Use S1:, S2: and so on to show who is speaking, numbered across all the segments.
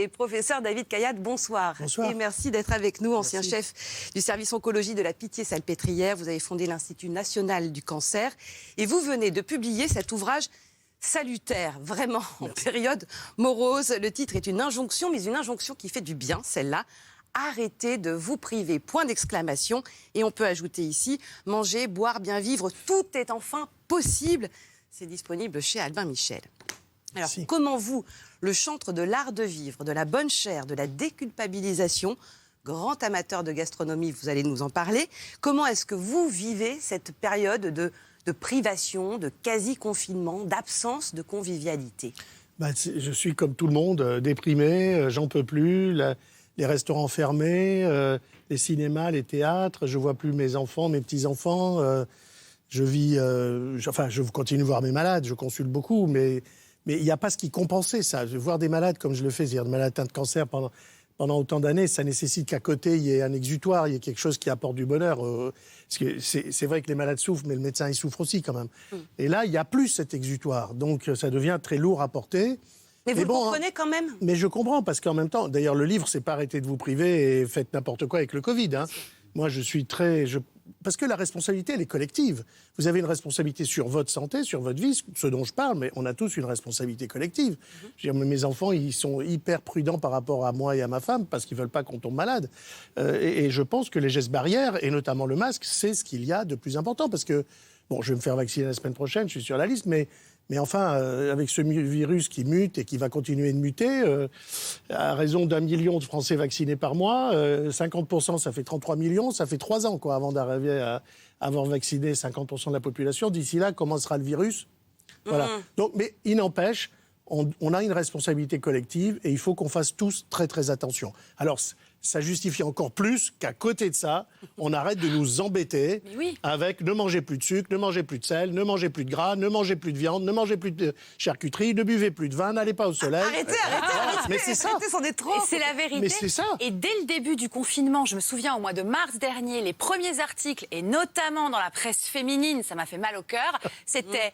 S1: Et professeur David Cayat, bonsoir.
S2: Bonsoir.
S1: Et merci d'être avec nous, ancien chef du service oncologie de la Pitié-Salpêtrière. Vous avez fondé l'Institut national du cancer. Et vous venez de publier cet ouvrage salutaire, vraiment, en période morose. Le titre est une injonction, mais une injonction qui fait du bien, celle-là. Arrêtez de vous priver, point d'exclamation. Et on peut ajouter ici, manger, boire, bien vivre, tout est enfin possible. C'est disponible chez Albin Michel. Alors, comment vous, le chantre de l'art de vivre, de la bonne chère, de la déculpabilisation, grand amateur de gastronomie, vous allez nous en parler, comment est-ce que vous vivez cette période de privation, de quasi-confinement, d'absence de convivialité?
S2: Je suis comme tout le monde, déprimé, j'en peux plus, les restaurants fermés, les cinémas, les théâtres, je vois plus mes enfants, mes petits-enfants, je continue de voir mes malades, je consulte beaucoup, mais il n'y a pas ce qui compensait ça. Voir des malades comme je le fais, c'est-à-dire des malades atteints de cancer pendant autant d'années, ça nécessite qu'à côté, il y ait un exutoire, il y ait quelque chose qui apporte du bonheur. Parce que c'est vrai que les malades souffrent, mais le médecin, il souffre aussi quand même. Et là, il n'y a plus cet exutoire. Donc, ça devient très lourd à porter.
S1: Mais vous le comprenez quand même?
S2: Mais je comprends, parce qu'en même temps, d'ailleurs, le livre, c'est pas arrêter de vous priver et faites n'importe quoi avec le Covid. Hein. Moi, je suis parce que la responsabilité, elle est collective. Vous avez une responsabilité sur votre santé, sur votre vie, ce dont je parle, mais on a tous une responsabilité collective. Je veux dire, mes enfants, ils sont hyper prudents par rapport à moi et à ma femme, parce qu'ils ne veulent pas qu'on tombe malade. Et je pense que les gestes barrières, et notamment le masque, c'est ce qu'il y a de plus important. Parce que, bon, je vais me faire vacciner la semaine prochaine, je suis sur la liste, mais enfin, avec ce virus qui mute et qui va continuer de muter, à raison d'1 million de Français vaccinés par mois, 50%, ça fait 33 millions, ça fait 3 ans avant d'arriver à avoir vacciné 50% de la population. D'ici là, comment sera le virus? Voilà. Donc, mais il n'empêche, on a une responsabilité collective et il faut qu'on fasse tous très très attention. Alors, ça justifie encore plus qu'à côté de ça, on arrête de nous embêter avec ne mangez plus de sucre, ne mangez plus de sel, ne mangez plus de gras, ne mangez plus de viande, ne mangez plus de charcuterie, ne buvez plus de vin, n'allez pas au soleil.
S1: Arrêtez.
S2: Mais c'est ça.
S1: C'en est trop.
S3: Et c'est la vérité.
S2: Mais c'est ça.
S3: Et dès le début du confinement, je me souviens au mois de mars dernier, les premiers articles, et notamment dans la presse féminine, ça m'a fait mal au cœur, c'était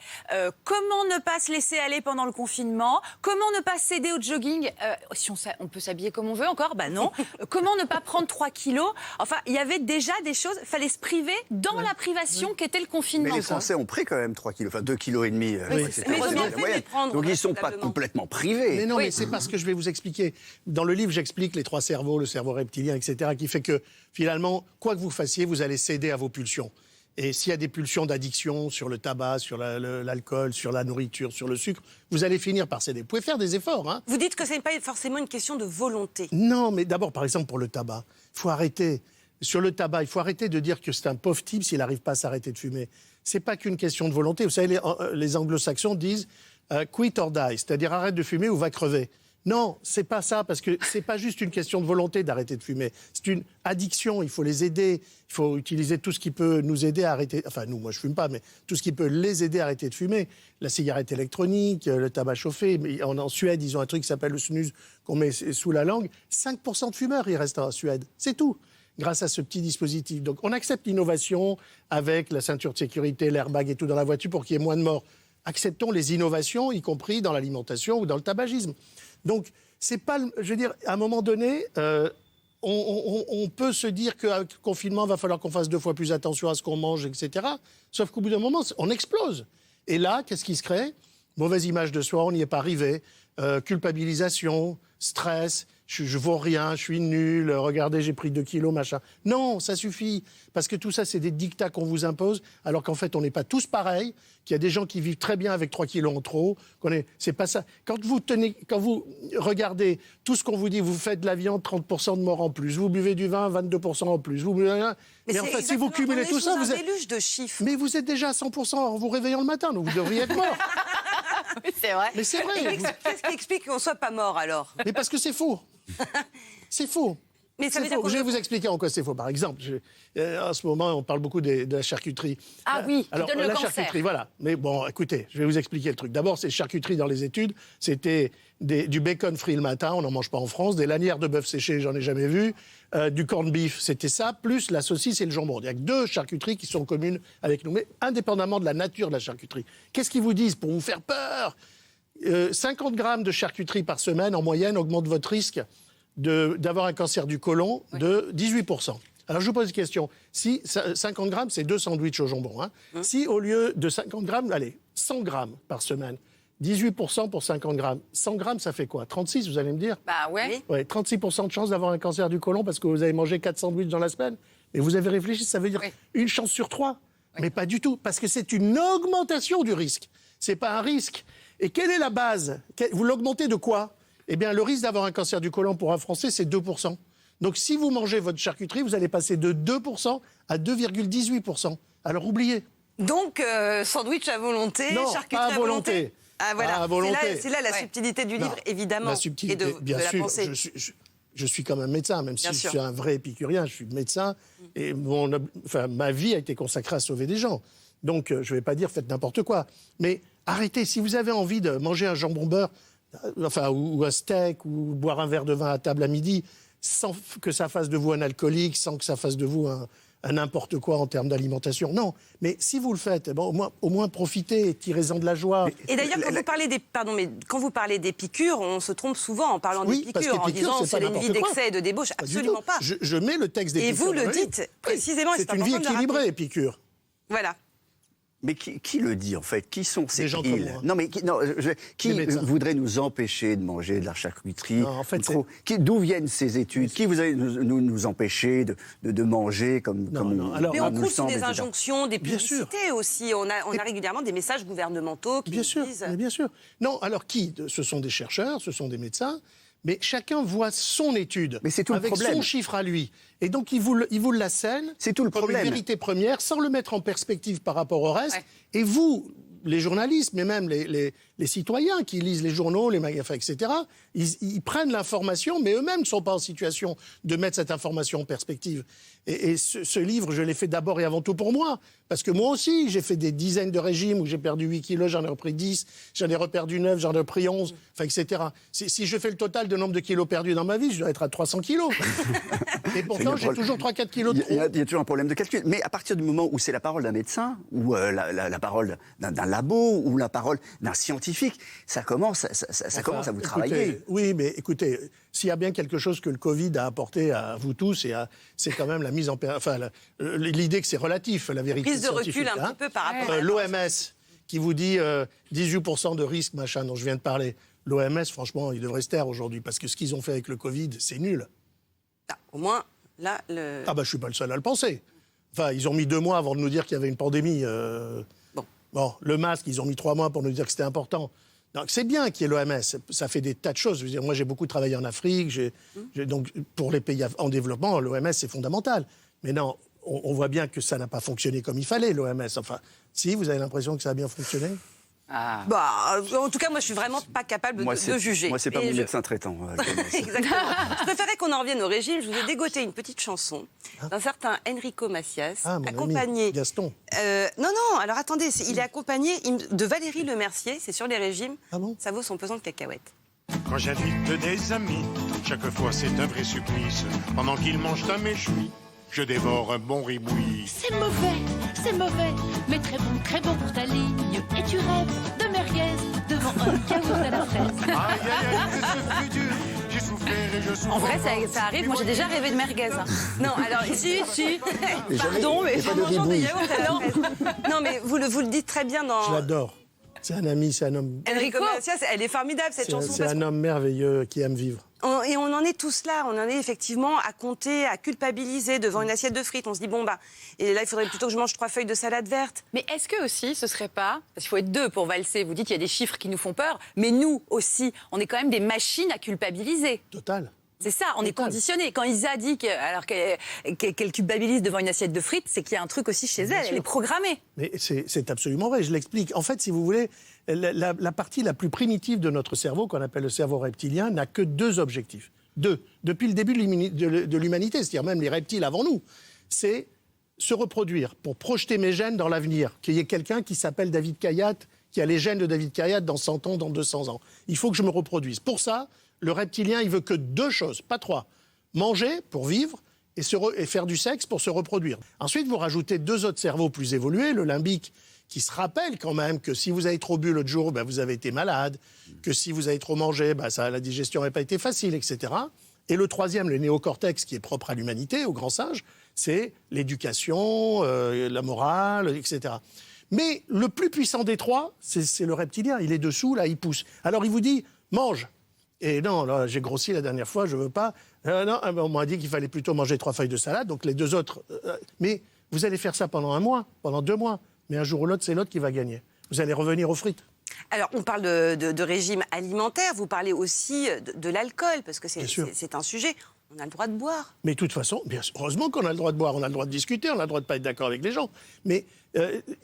S3: comment ne pas se laisser aller pendant le confinement, comment ne pas céder au jogging, si on peut s'habiller comme on veut encore, bah non, comment ne pas prendre 3 kilos, enfin il y avait déjà des choses, il fallait se priver dans la privation qu'était le confinement.
S4: Mais les Français ont pris quand même 3 kilos, enfin 2,5 kilos.
S1: Mais ils ont bien fait de les prendre,
S4: donc ils ne sont pas complètement privés.
S2: Mais non, mais c'est parce que je vais vous expliquer. Dans le livre, j'explique les 3 cerveaux, le cerveau reptilien, etc., qui fait que finalement, quoi que vous fassiez, vous allez céder à vos pulsions. Et s'il y a des pulsions d'addiction sur le tabac, sur l'alcool, sur la nourriture, sur le sucre, vous allez finir par céder. Vous pouvez faire des efforts. Hein.
S1: Vous dites que ce n'est pas forcément une question de volonté.
S2: Non, mais d'abord, par exemple, pour le tabac, il faut arrêter. Sur le tabac, il faut arrêter de dire que c'est un pauvre type s'il n'arrive pas à s'arrêter de fumer. C'est pas qu'une question de volonté. Vous savez, les anglo-saxons disent quit or die, c'est-à-dire arrête de fumer ou va crever. Non, c'est pas ça, parce que c'est pas juste une question de volonté d'arrêter de fumer. C'est une addiction, il faut les aider. Il faut utiliser tout ce qui peut nous aider à arrêter... Enfin, moi je fume pas, mais tout ce qui peut les aider à arrêter de fumer. La cigarette électronique, le tabac chauffé. En Suède, ils ont un truc qui s'appelle le snus, qu'on met sous la langue. 5% de fumeurs, il reste en Suède. C'est tout, grâce à ce petit dispositif. Donc on accepte l'innovation avec la ceinture de sécurité, l'airbag et tout dans la voiture pour qu'il y ait moins de morts. Acceptons les innovations, y compris dans l'alimentation ou dans le tabagisme. Donc, c'est pas, je veux dire, à un moment donné, on peut se dire qu'avec le confinement, il va falloir qu'on fasse 2 fois plus attention à ce qu'on mange, etc. Sauf qu'au bout d'un moment, on explose. Et là, qu'est-ce qui se crée? Mauvaise image de soi, on n'y est pas arrivé. Culpabilisation, stress, je vaux rien, je suis nul, regardez, j'ai pris 2 kilos, machin. Non, ça suffit. Parce que tout ça, c'est des dictats qu'on vous impose, alors qu'en fait, on n'est pas tous pareils, qu'il y a des gens qui vivent très bien avec 3 kilos en trop. C'est pas ça. Quand vous regardez tout ce qu'on vous dit, vous faites de la viande, 30% de morts en plus, vous buvez du vin, 22% en plus. Mais en fait, si vous cumulez tout ça,
S1: vous êtes... déluge de chiffres.
S2: Mais vous êtes déjà à 100% en vous réveillant le matin, donc vous devriez être mort.
S3: Oui, c'est vrai.
S2: Mais c'est vrai.
S1: Qu'est-ce qui explique qu'on ne soit pas mort, alors?
S2: Mais parce que c'est faux. C'est faux.
S1: Mais ça veut dire
S2: je vais vous expliquer en quoi c'est faux. Par exemple, en ce moment, on parle beaucoup de la charcuterie.
S3: Ah oui,
S2: alors,
S3: qui donne le cancer.
S2: Charcuterie, voilà. Mais bon, écoutez, je vais vous expliquer le truc. D'abord, c'est charcuterie dans les études. C'était du bacon frit le matin, on n'en mange pas en France. Des lanières de bœuf séché, j'en ai jamais vu. Du corned beef, c'était ça, plus la saucisse et le jambon. Il y a que 2 charcuteries qui sont communes avec nous. Mais indépendamment de la nature de la charcuterie. Qu'est-ce qu'ils vous disent pour vous faire peur? 50 grammes de charcuterie par semaine, en moyenne, augmente votre risque d'avoir un cancer du côlon de 18%. Alors, je vous pose une question. Si 50 grammes, c'est 2 sandwichs au jambon. Hein. Si, au lieu de 50 grammes, allez, 100 grammes par semaine, 18% pour 50 grammes. 100 grammes, ça fait quoi? 36, vous allez me dire?
S3: Bah ouais.
S2: Ouais, 36% de chance d'avoir un cancer du côlon parce que vous avez mangé 4 sandwichs dans la semaine. Mais vous avez réfléchi, ça veut dire une chance sur 3. Mais pas du tout, parce que c'est une augmentation du risque. C'est pas un risque. Et quelle est la base? Vous l'augmentez de quoi? Eh bien, le risque d'avoir un cancer du côlon pour un Français, c'est 2%. Donc, si vous mangez votre charcuterie, vous allez passer de 2% à 2,18%. Alors, oubliez.
S1: Donc, sandwich à volonté,
S2: Non,
S1: charcuterie
S2: pas à volonté.
S1: Ah, voilà.
S2: Pas à volonté.
S1: C'est là la subtilité du livre, évidemment.
S2: La subtilité,
S1: et de
S2: bien
S1: la
S2: sûr.
S1: pensée.
S2: Je suis quand même médecin, même si
S1: Bien
S2: je
S1: sûr.
S2: suis un vrai épicurien, je suis médecin. Et ma vie a été consacrée à sauver des gens. Donc, je ne vais pas dire faites n'importe quoi. Mais arrêtez, si vous avez envie de manger un jambon beurre, ou un steak, ou boire un verre de vin à table à midi, sans que ça fasse de vous un alcoolique, sans que ça fasse de vous un n'importe quoi en termes d'alimentation. Non, mais si vous le faites, bon, au moins profitez, tirez-en de la joie.
S1: Et d'ailleurs, quand vous parlez des piqûres, on se trompe souvent en parlant
S2: Oui,
S1: des
S2: parce que
S1: piqûres, en
S2: piqûres,
S1: disant
S2: c'est
S1: c'est
S2: pas
S1: une vie
S2: n'importe quoi.
S1: d'excès et de débauche.
S2: Pas du
S1: Absolument
S2: tout.
S1: pas.
S2: Je mets le texte des
S1: Et
S2: piqûres.
S1: vous le
S2: dans livre.
S1: dites précisément.
S2: C'est une vie
S1: important de le
S2: équilibrée,
S1: rappeler.
S2: Épicure.
S1: Voilà.
S4: Mais qui le dit, en fait? Qui sont ces
S2: Des gens comme
S4: ils?
S2: moi.
S4: Non, mais qui
S2: Des médecins.
S4: voudrait nous empêcher de manger de la charcuterie?
S2: Non, en fait,
S4: D'où viennent ces études? Qui voudrait nous empêcher de manger comme
S2: Alors,
S1: Mais
S4: comme
S1: on
S4: nous
S1: trouve sous
S4: semble,
S1: des
S4: etc.
S1: injonctions, des
S2: Bien sûr.
S1: publicités aussi. On a régulièrement des messages gouvernementaux qui
S2: Bien
S1: nous
S2: sûr,
S1: disent...
S2: mais bien sûr. Non, alors qui? Ce sont des chercheurs, ce sont des médecins, mais chacun voit son étude
S4: Mais c'est tout le
S2: avec
S4: problème.
S2: son chiffre à lui. Et donc, il vous l'assène
S4: C'est tout le
S2: comme
S4: problème.
S2: une vérité première, sans le mettre en perspective par rapport au reste.
S3: Ouais.
S2: Et vous, les journalistes, mais même les citoyens qui lisent les journaux, les magazines, etc., ils prennent l'information, mais eux-mêmes ne sont pas en situation de mettre cette information en perspective. Et ce livre, je l'ai fait d'abord et avant tout pour moi. Parce que moi aussi, j'ai fait des dizaines de régimes où j'ai perdu 8 kilos, j'en ai repris 10, j'en ai reperdu 9, j'en ai repris 11, etc. Si je fais le total de nombre de kilos perdus dans ma vie, je dois être à 300 kilos. Et pourtant, j'ai toujours 3-4 kilos de trop.
S4: Il y a toujours un problème de calcul. Mais à partir du moment où c'est la parole d'un médecin, ou la parole d'un labo, ou la parole d'un scientifique, ça commence à vous travailler.
S2: Oui, mais écoutez, s'il y a bien quelque chose que le Covid a apporté à vous tous, c'est quand même la mise en... l'idée que c'est relatif, la vérité
S1: Prise de
S2: scientifique.
S1: recul un petit peu par rapport à...
S2: L'OMS qui vous dit 18% de risque, machin, dont je viens de parler. L'OMS, franchement, il devrait se taire aujourd'hui, parce que ce qu'ils ont fait avec le Covid, c'est nul.
S1: Ah, au moins, là,
S2: Ah bah, je suis pas le seul à le penser. Enfin, ils ont mis 2 mois avant de nous dire qu'il y avait une pandémie. Bon, le masque, ils ont mis 3 mois pour nous dire que c'était important. Donc, c'est bien qu'il y ait l'OMS. Ça fait des tas de choses. Je veux dire, moi, j'ai beaucoup travaillé en Afrique. Donc, pour les pays en développement, l'OMS, c'est fondamental. Mais non, on voit bien que ça n'a pas fonctionné comme il fallait, l'OMS. Enfin, si, vous avez l'impression que ça a bien fonctionné?
S1: Bah, en tout cas, moi, je suis vraiment pas capable de juger.
S4: Moi, c'est pas
S1: Et
S4: mon médecin traitant.
S1: Exactement. Je préférais qu'on en revienne au régime. Je vous ai dégoté une petite chanson d'un certain Enrico Macias,
S2: Ah, mon
S1: accompagné...
S2: ami Gaston.
S1: Non, alors attendez, il est accompagné de Valérie Lemercier, c'est sur les régimes.
S2: Ah bon?
S1: Ça vaut son pesant de cacahuètes.
S5: Quand j'invite des amis, chaque fois c'est un vrai supplice. Pendant qu'ils mangent à mes chevilles, je dévore un bon ribouillis.
S6: C'est mauvais, mais très bon pour ta ligne. Et tu rêves de merguez devant un yaourt à la fraise.
S5: Aïe, aïe, aïe, que ce fut dur, j'ai souffert et je souffre.
S3: En vrai,
S5: encore.
S3: ça arrive. Moi, j'ai déjà rêvé de merguez. hein.
S1: Non, alors
S3: Si.
S1: Pardon, mais
S4: pas de
S1: en mangeant des
S4: ribouillis.
S1: yaourts à la fraise. Non, mais vous le dites très bien dans...
S2: Je l'adore. C'est un ami, c'est un homme...
S1: Enrico Macias, elle est formidable cette chanson.
S2: C'est
S1: parce
S2: un homme merveilleux qui aime vivre.
S1: Et on en est tous là, on en est effectivement à compter, à culpabiliser devant une assiette de frites. On se dit, bon, bah, et là, il faudrait plutôt que je mange 3 feuilles de salade verte.
S3: Mais est-ce que aussi, ce serait pas, parce qu'il faut être 2 pour valser, vous dites qu'il y a des chiffres qui nous font peur, mais nous aussi, on est quand même des machines à culpabiliser.
S2: Total.
S3: C'est ça, on est
S2: Total.
S3: conditionné. Quand Isa dit qu'elle culpabilise devant une assiette de frites, c'est qu'il y a un truc aussi chez
S2: Bien
S3: elle,
S2: sûr.
S3: elle est programmée.
S2: Mais c'est absolument vrai, je l'explique. En fait, si vous voulez, la partie la plus primitive de notre cerveau, qu'on appelle le cerveau reptilien, n'a que 2 objectifs. 2. Depuis le début de l'humanité, c'est-à-dire même les reptiles avant nous, c'est se reproduire pour projeter mes gènes dans l'avenir. Qu'il y ait quelqu'un qui s'appelle David Kayat, qui a les gènes de David Kayat dans 100 ans, dans 200 ans. Il faut que je me reproduise. Pour ça, le reptilien, il veut que 2 choses, pas 3. Manger pour vivre et faire du sexe pour se reproduire. Ensuite, vous rajoutez 2 autres cerveaux plus évolués, le limbique qui se rappellent quand même que si vous avez trop bu l'autre jour, vous avez été malade, que si vous avez trop mangé, la digestion n'aurait pas été facile, etc. Et le troisième, le néocortex, qui est propre à l'humanité, au grand singe, c'est l'éducation, la morale, etc. Mais le plus puissant des trois, c'est le reptilien. Il est dessous, là, il pousse. Alors il vous dit, mange. Et non, là, j'ai grossi la dernière fois, je veux pas. Non, on m'a dit qu'il fallait plutôt manger 3 feuilles de salade, donc les 2 autres... mais vous allez faire ça pendant 1 mois, pendant 2 mois. Mais un jour ou l'autre, c'est l'autre qui va gagner. Vous allez revenir aux frites.
S1: Alors, on parle de régime alimentaire, vous parlez aussi de l'alcool, parce que c'est un sujet. On a le droit de boire.
S2: Mais de toute façon, heureusement qu'on a le droit de boire, on a le droit de discuter, on a le droit de ne pas être d'accord avec les gens. Mais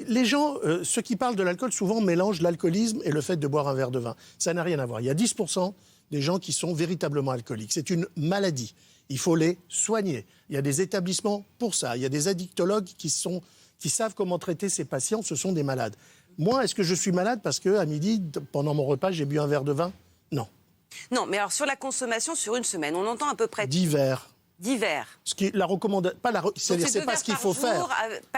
S2: les gens, ceux qui parlent de l'alcool, souvent mélangent l'alcoolisme et le fait de boire un verre de vin. Ça n'a rien à voir. Il y a 10% des gens qui sont véritablement alcooliques. C'est une maladie. Il faut les soigner. Il y a des établissements pour ça. Il y a des addictologues qui savent comment traiter ces patients. Ce sont des malades. Moi, est-ce que je suis malade parce qu'à midi, pendant mon repas, j'ai bu un verre de vin? Non.
S1: Non, mais alors sur la consommation sur une semaine, on entend à peu près...
S2: Divers.
S1: Ce
S2: qui la recommande c'est pas ce qu'il faut faire,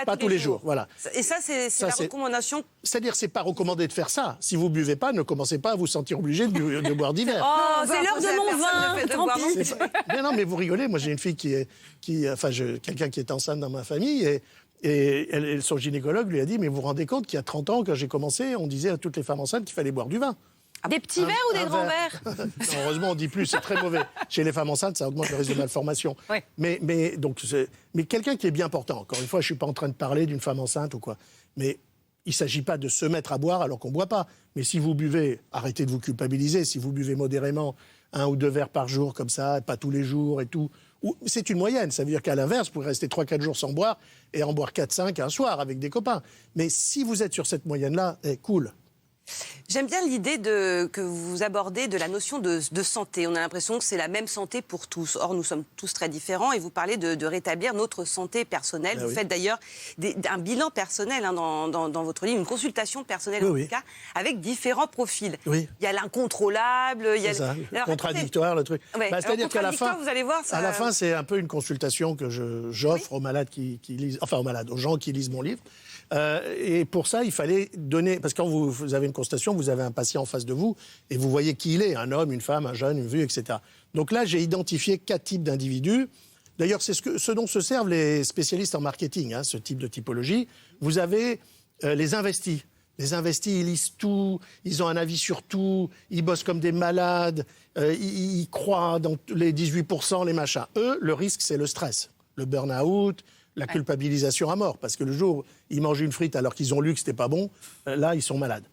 S2: pas tous les jours. Voilà.
S1: Et ça, c'est la recommandation.
S2: C'est-à-dire, c'est pas recommandé de faire ça. Si vous buvez pas, ne commencez pas à vous sentir obligé de boire d'hiver.
S3: Oh, c'est l'heure de mon vin. Tant pis.
S2: Non, mais vous rigolez. Moi, j'ai une fille quelqu'un qui est enceinte dans ma famille et son gynécologue lui a dit, mais vous vous rendez compte qu'il y a 30 ans, quand j'ai commencé, on disait à toutes les femmes enceintes qu'il fallait boire du vin.
S3: Des petits verres ou des grands verres?
S2: Non, heureusement, on dit plus, c'est très mauvais. Chez les femmes enceintes, ça augmente le risque de malformation.
S3: Oui.
S2: Mais quelqu'un qui est bien portant, encore une fois, je ne suis pas en train de parler d'une femme enceinte ou quoi, mais il ne s'agit pas de se mettre à boire alors qu'on ne boit pas. Mais si vous buvez, arrêtez de vous culpabiliser, si vous buvez modérément 1 ou 2 verres par jour comme ça, pas tous les jours et tout, c'est une moyenne, ça veut dire qu'à l'inverse, vous pouvez rester 3-4 jours sans boire et en boire 4-5 un soir avec des copains. Mais si vous êtes sur cette moyenne-là, cool.
S1: J'aime bien l'idée que vous abordez de la notion de santé. On a l'impression que c'est la même santé pour tous. Or, nous sommes tous très différents et vous parlez de rétablir notre santé personnelle. Vous faites d'ailleurs un bilan personnel dans votre livre, une consultation personnelle en tout cas, avec différents profils.
S2: Oui.
S1: Il y a l'incontrôlable, il y a
S2: le contradictoire, le truc.
S1: Ouais.
S2: C'est-à-dire qu'à la fin,
S1: vous allez voir, ça...
S2: à la fin, c'est un peu une consultation que j'offre aux malades qui lisent, aux gens qui lisent mon livre. Et pour ça, il fallait donner... Parce que quand vous avez une constatation, vous avez un patient en face de vous et vous voyez qui il est, un homme, une femme, un jeune, une vue, etc. Donc là, j'ai identifié 4 types d'individus. D'ailleurs, c'est ce dont se servent les spécialistes en marketing, ce type de typologie. Vous avez les investis. Les investis, ils lisent tout, ils ont un avis sur tout, ils bossent comme des malades, ils croient dans les 18%, les machins. Eux, le risque, c'est le stress, le burn-out, la culpabilisation à mort. Parce que le jour où ils mangent une frite alors qu'ils ont lu que c'était pas bon, là, ils sont malades.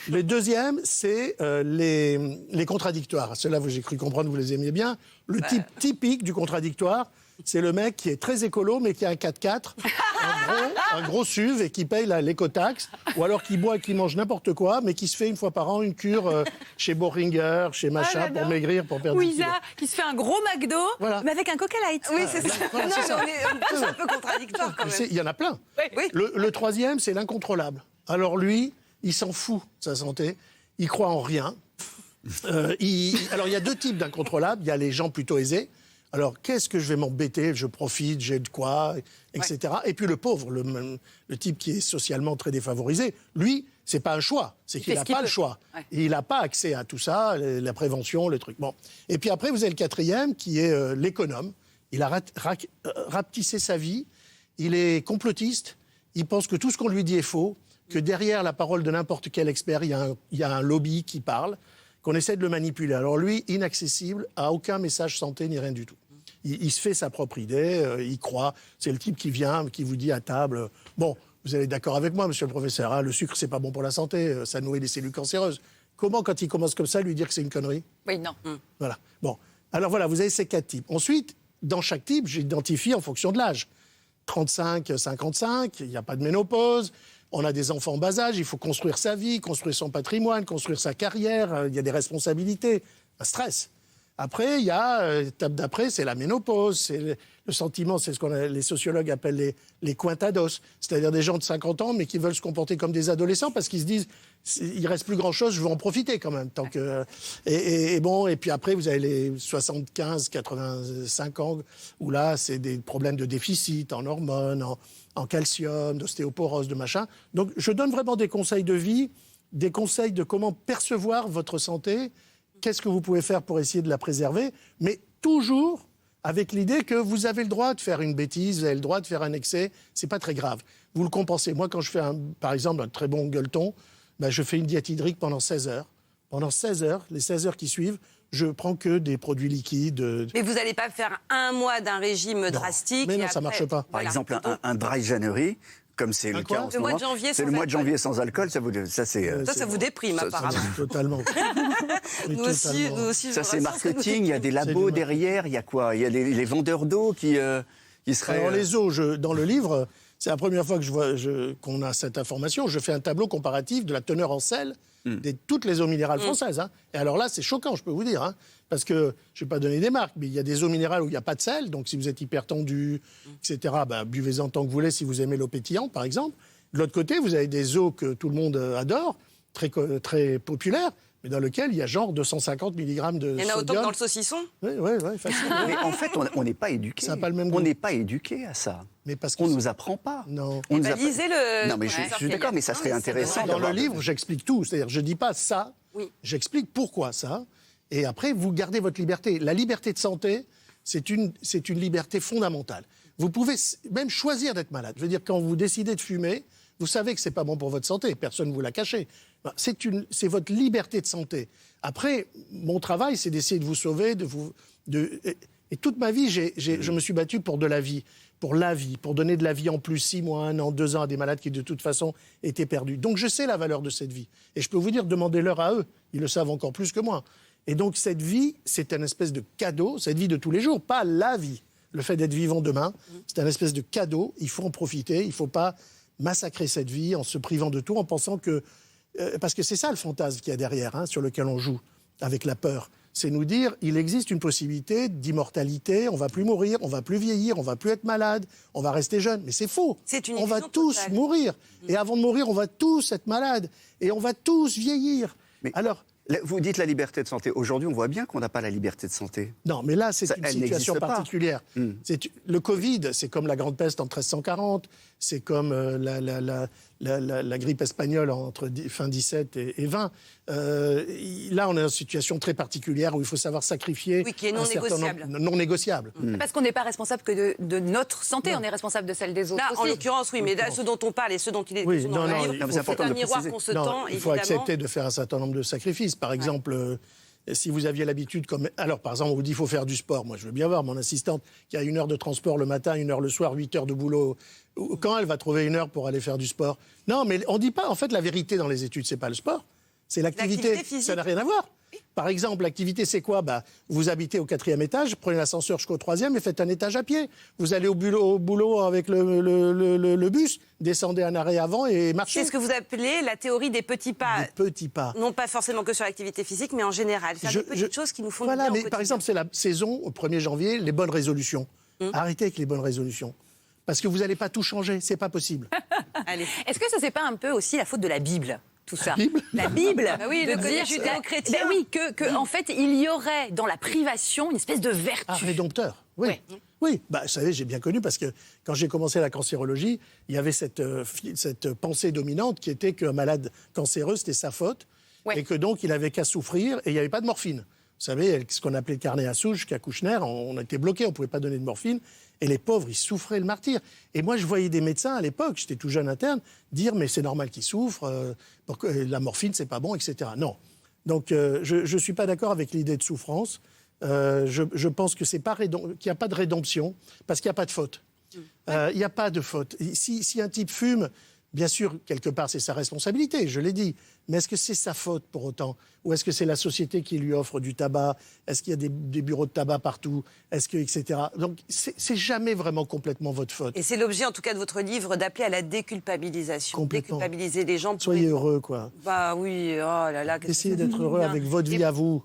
S2: Le deuxième, c'est les contradictoires. Ceux-là, j'ai cru comprendre que vous les aimiez bien. Le type typique du contradictoire, c'est le mec qui est très écolo, mais qui a un 4x4, un gros SUV et qui paye l'écotaxe, ou alors qui boit et qui mange n'importe quoi, mais qui se fait 1 fois par an une cure chez Boehringer, chez machin, pour maigrir, pour perdre 10 kilos.
S3: Qui se fait un gros McDo, mais avec un Coca Light.
S1: Oui, c'est ça.
S2: Voilà,
S1: non,
S2: c'est ça.
S1: on est tous un peu contradictoires quand même.
S2: Il y en a plein.
S1: Oui.
S2: Le troisième, c'est l'incontrôlable. Alors lui, il s'en fout de sa santé, il croit en rien. Alors il y a 2 types d'incontrôlables. Il y a les gens plutôt aisés. Alors, qu'est-ce que je vais m'embêter? Je profite, j'ai de quoi, etc. Ouais. Et puis le pauvre, le type qui est socialement très défavorisé, lui, c'est pas un choix, c'est qu'il n'a pas le choix. Ouais. Il n'a pas accès à tout ça, la prévention, le truc. Bon. Et puis après, vous avez le 4e, qui est l'économe. Il a rapetissé sa vie, il est complotiste, il pense que tout ce qu'on lui dit est faux, que derrière la parole de n'importe quel expert, il y a un lobby qui parle, qu'on essaie de le manipuler. Alors lui, inaccessible à aucun message santé ni rien du tout. Il se fait sa propre idée, il croit. C'est le type qui vient, qui vous dit à table, bon, vous allez d'accord avec moi, monsieur le professeur, hein, le sucre, c'est pas bon pour la santé, ça nourrit les cellules cancéreuses. Comment, quand il commence comme ça, lui dire que c'est une connerie?
S3: Oui, non.
S2: Voilà. Bon. Alors voilà, vous avez ces 4 types. Ensuite, dans chaque type, j'identifie en fonction de l'âge. 35, 55, il n'y a pas de ménopause. On a des enfants en bas âge, il faut construire sa vie, construire son patrimoine, construire sa carrière, il y a des responsabilités, un stress. Après, il y a, étape d'après, c'est la ménopause, c'est le sentiment, c'est ce que les sociologues appellent les cointados, c'est-à-dire des gens de 50 ans, mais qui veulent se comporter comme des adolescents parce qu'ils se disent, il reste plus grand-chose, je veux en profiter quand même. Tant que, et puis après, vous avez les 75, 85 ans, où là, c'est des problèmes de déficit en hormones, en calcium, d'ostéoporose, de machin. Donc, je donne vraiment des conseils de vie, des conseils de comment percevoir votre santé, qu'est-ce que vous pouvez faire pour essayer de la préserver, mais toujours avec l'idée que vous avez le droit de faire une bêtise, vous avez le droit de faire un excès, c'est pas très grave. Vous le compensez. Moi, quand je fais, par exemple, un très bon gueuleton, ben, je fais une diète hydrique pendant 16 heures. Pendant 16 heures, les 16 heures qui suivent, je prends que des produits liquides.
S1: Mais vous n'allez pas faire un mois d'un régime drastique.
S2: Mais non,
S1: et
S2: ça
S1: après,
S2: marche pas.
S4: Par exemple, un dry January, comme c'est le cas en ce
S1: Le mois
S4: moment.
S1: de janvier
S4: C'est
S1: sans
S4: le mois de
S1: alcool.
S4: janvier sans alcool,
S1: Ça vous déprime, apparemment.
S2: Totalement.
S1: Nous aussi,
S4: Ça,
S1: je
S4: c'est
S1: vous rassure,
S4: marketing, il y a des labos derrière, il y a quoi? Il y a les vendeurs d'eau qui seraient...
S2: Alors les eaux, dans le livre, c'est la première fois que qu'on a cette information. Je fais un tableau comparatif de la teneur en sel de toutes les eaux minérales françaises. Hein. Et alors là, c'est choquant, je peux vous dire. Hein, parce que, je ne vais pas donner des marques, mais il y a des eaux minérales où il n'y a pas de sel. Donc si vous êtes hyper tendu, etc., ben, buvez-en tant que vous voulez si vous aimez l'eau pétillante, par exemple. De l'autre côté, vous avez des eaux que tout le monde adore, très, très populaires, mais dans lesquelles il y a genre 250 mg de sodium.
S1: Il y en a autant que dans le saucisson.
S2: Oui, facile.
S4: Mais en fait, on n'est pas éduqué.
S2: Ça n'a pas le même goût.
S4: On n'est pas éduqué à ça.
S2: Mais parce
S4: On
S2: que
S4: ne nous apprend pas.
S2: Non.
S4: On nous apprend-
S1: Lisez le...
S4: Non, mais je suis d'accord, mais ça serait intéressant.
S2: Dans le
S4: d'avoir-
S2: livre, j'explique tout. C'est-à-dire, je ne dis pas ça,
S1: Oui.
S2: j'explique pourquoi ça. Et après, vous gardez votre liberté. La liberté de santé, c'est une liberté fondamentale. Vous pouvez même choisir d'être malade. Je veux dire, quand vous décidez de fumer, vous savez que ce n'est pas bon pour votre santé. Personne ne vous l'a caché. C'est votre liberté de santé. Après, mon travail, c'est d'essayer de vous sauver, et toute ma vie, je me suis battu pour de la vie. Pour la vie, pour donner de la vie en plus 6 mois, 1 an, 2 ans à des malades qui de toute façon étaient perdus. Donc je sais la valeur de cette vie. Et je peux vous dire, demandez-leur à eux. Ils le savent encore plus que moi. Et donc cette vie, c'est un espèce de cadeau, cette vie de tous les jours, pas la vie. Le fait d'être vivant demain, c'est un espèce de cadeau. Il faut en profiter. Il ne faut pas massacrer cette vie en se privant de tout, en pensant que... parce que c'est ça le fantasme qu'il y a derrière, hein, sur lequel on joue, avec la peur. C'est nous dire, il existe une possibilité d'immortalité, on ne va plus mourir, on ne va plus vieillir, on ne va plus être malade, on va rester jeune. Mais c'est faux.
S1: C'est une
S2: on va
S1: illusion
S2: tous
S1: totale.
S2: mourir. Et avant de mourir, on va tous être malades. Et on va tous vieillir.
S4: Mais-
S2: Alors,
S4: Vous dites la liberté de santé. Aujourd'hui, on voit bien qu'on n'a pas la liberté de santé.
S2: non, mais là, c'est
S4: Ça,
S2: une
S4: elle
S2: situation
S4: n'existe pas.
S2: particulière. Le Covid, c'est comme la grande peste en 1340, c'est comme la grippe espagnole entre fin 17 et 20. Là, on est dans une situation très particulière où il faut savoir sacrifier.
S1: Oui, qui est
S2: un
S1: non
S2: certain
S1: négociable.
S2: nombre- non négociable.
S3: Parce qu'on n'est pas responsable que de notre santé, on est responsable de celle des autres
S1: Là, en
S3: aussi.
S1: l'occurrence, oui, mais là, ce dont on parle et ce dont il est
S2: Oui,
S1: question dans
S2: non,
S1: le
S2: non,
S1: livre,
S2: il faut-
S1: c'est
S4: important de
S1: un
S4: le
S1: miroir
S4: préciser.
S1: qu'on se
S2: Non,
S1: tend,
S2: il faut
S1: évidemment.
S2: accepter de faire un certain nombre de sacrifices. Par exemple, si vous aviez l'habitude, alors par exemple, on vous dit qu'il faut faire du sport. Moi, je veux bien voir mon assistante qui a 1 heure de transport le matin, 1 heure le soir, 8 heures de boulot. Quand elle va trouver 1 heure pour aller faire du sport? Non, mais on ne dit pas, en fait, la vérité dans les études, c'est pas le sport, c'est l'activité.
S1: L'activité physique.
S2: Ça n'a rien à voir. Par exemple, l'activité, c'est quoi? Vous habitez au 4e étage, prenez l'ascenseur jusqu'au 3e et faites un étage à pied. Vous allez au boulot avec le bus, descendez un arrêt avant et marchez.
S1: C'est ce que vous appelez la théorie des petits pas.
S2: Des petits pas.
S1: Non pas forcément que sur l'activité physique, mais en général. Faire des petites choses qui nous font du
S2: Voilà,
S1: bien au
S2: mais par
S1: quotidien.
S2: exemple, c'est la saison, au 1er janvier, les bonnes résolutions. Arrêtez avec les bonnes résolutions. Parce que vous n'allez pas tout changer, c'est pas possible.
S1: Allez.
S3: Est-ce que ça, c'est pas un peu aussi la faute de la Bible tout ça.
S2: Bible
S3: La Bible.
S1: Bah oui,
S3: de
S1: le côté
S3: dire
S1: judéo-chrétien.
S3: Ben oui, que en fait, il y aurait dans la privation une espèce de vertu.
S2: Ah, rédempteur, oui.
S3: Ouais.
S2: Oui, vous savez, j'ai bien connu parce que quand j'ai commencé la cancérologie, il y avait cette pensée dominante qui était qu'un malade cancéreux, c'était sa faute
S3: Ouais.
S2: et que donc il avait qu'à souffrir et il n'y avait pas de morphine. Vous savez, ce qu'on appelait le carnet à souche, jusqu'à Kouchner, on était bloqué, on ne pouvait pas donner de morphine. Et les pauvres, ils souffraient le martyr. Et moi, je voyais des médecins à l'époque, j'étais tout jeune interne, dire mais c'est normal qu'ils souffrent, la morphine, c'est pas bon, etc. Non. Donc, je ne suis pas d'accord avec l'idée de souffrance. Je pense que qu'il n'y a pas de rédemption, parce qu'il n'y a pas de faute. Il n'y a pas de faute. Si un type fume, bien sûr, quelque part, c'est sa responsabilité, je l'ai dit. Mais est-ce que c'est sa faute pour autant? Ou est-ce que c'est la société qui lui offre du tabac? Est-ce qu'il y a des bureaux de tabac partout? Est-ce que, etc. Donc, c'est jamais vraiment complètement votre faute.
S1: Et c'est l'objet, en tout cas, de votre livre, d'appeler à la déculpabilisation.
S2: Complètement.
S1: Déculpabiliser les gens.
S2: Soyez heureux, quoi.
S1: Bah oui, oh là là. qu'est-ce que
S2: Essayez
S1: c'est
S2: d'être heureux
S1: bien.
S2: avec votre vie
S1: Et-
S2: à vous.